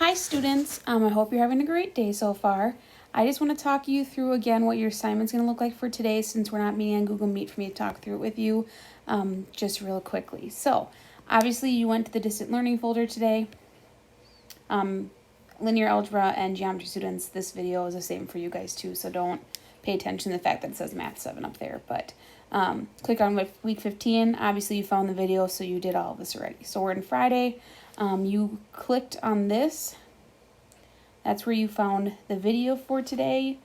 Hi students, I hope you're having a great day so far. I just want to talk you through again what your assignment's going to look like for today since we're not meeting on Google Meet for me to talk through it with you just real quickly. So obviously you went to the distant learning folder today. Linear algebra and geometry students, this video is the same for you guys too, so don't pay attention to the fact that it says Math 7 up there. But click on week 15. Obviously you found the video, so you did all of this already. So we're in Friday. You clicked on this. That's where you found the video for today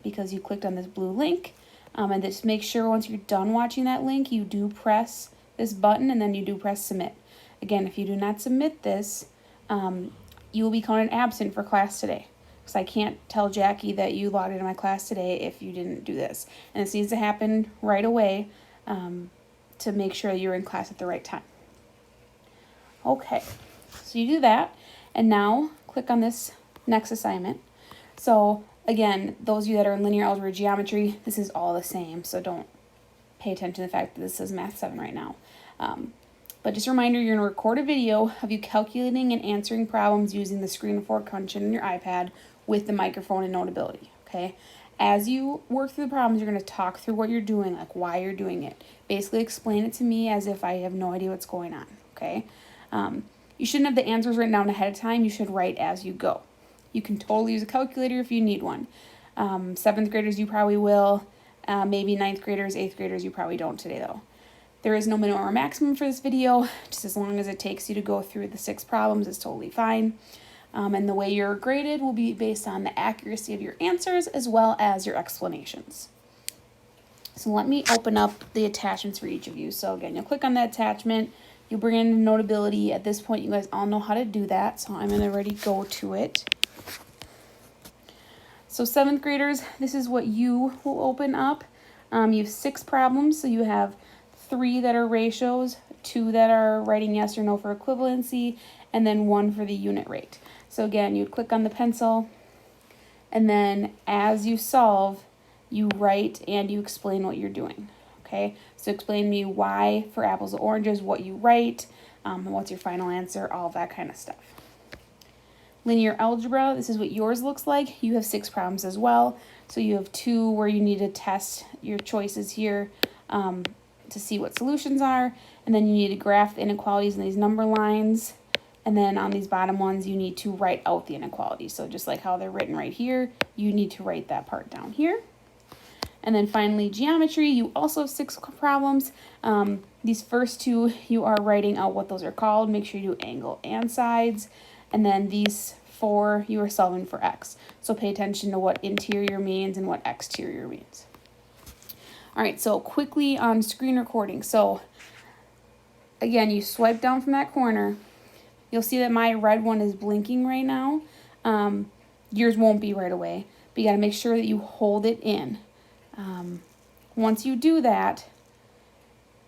because you clicked on this blue link. And just make sure once you're done watching that link, you do press this button and then you do press submit. Again, if you do not submit this, you will be counted absent for class today. Because I can't tell Jackie that you logged into my class today if you didn't do this. And this needs to happen right away to make sure you're in class at the right time. Okay, so you do that, and now click on this next assignment. So again, those of you that are in linear algebra geometry, this is all the same, so don't pay attention to the fact that this says Math 7 right now. But just a reminder, you're going to record a video of you calculating and answering problems using the screen record function in your iPad with the microphone and Notability, okay? As you work through the problems, you're going to talk through what you're doing, like why you're doing it. Basically explain it to me as if I have no idea what's going on, okay? You shouldn't have the answers written down ahead of time. You should write as you go. You can totally use a calculator if you need one. 7th graders, you probably will. Maybe 9th graders, 8th graders, you probably don't today though. There is no minimum or maximum for this video. Just as long as it takes you to go through the 6 problems is totally fine. And the way you're graded will be based on the accuracy of your answers as well as your explanations. So let me open up the attachments for each of you. So again, you'll click on that attachment. You bring in Notability. At this point, you guys all know how to do that, so I'm going to already go to it. So 7th graders, this is what you will open up. You have 6 problems, so you have 3 that are ratios, 2 that are writing yes or no for equivalency, and then 1 for the unit rate. So again, you click on the pencil, and then as you solve, you write and you explain what you're doing. Okay, so explain to me why for apples and oranges, what you write, what's your final answer, all that kind of stuff. Linear algebra, this is what yours looks like. You have 6 problems as well. So you have 2 where you need to test your choices here to see what solutions are. And then you need to graph the inequalities in these number lines. And then on these bottom ones, you need to write out the inequalities. So just like how they're written right here, you need to write that part down here. And then finally, geometry, you also have 6 problems. These first 2, you are writing out what those are called. Make sure you do angle and sides. And then these 4, you are solving for x. So pay attention to what interior means and what exterior means. All right, so quickly on screen recording. So again, you swipe down from that corner. You'll see that my red one is blinking right now. Yours won't be right away, but you got to make sure that you hold it in. Once you do that,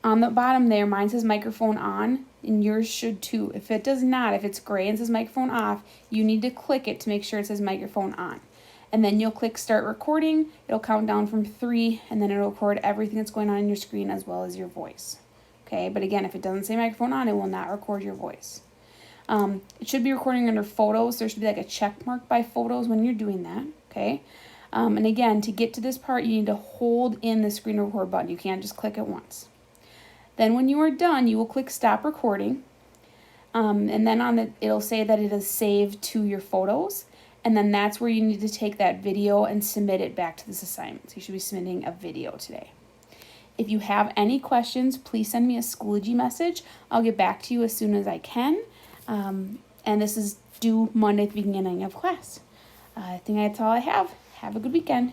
on the bottom there, mine says microphone on, and yours should too. If it does not, if it's gray and says microphone off, you need to click it to make sure it says microphone on. And then you'll click start recording. It'll count down from 3, and then it'll record everything that's going on in your screen as well as your voice. Okay, but again, if it doesn't say microphone on, it will not record your voice. It should be recording under photos. There should be like a check mark by photos when you're doing that, okay? And again, to get to this part, you need to hold in the screen record button. You can't just click it once. Then when you are done, you will click stop recording. And then it'll say that it is saved to your photos. And then that's where you need to take that video and submit it back to this assignment. So you should be submitting a video today. If you have any questions, please send me a Schoology message. I'll get back to you as soon as I can. And this is due Monday at the beginning of class. I think that's all I have. Have a good weekend.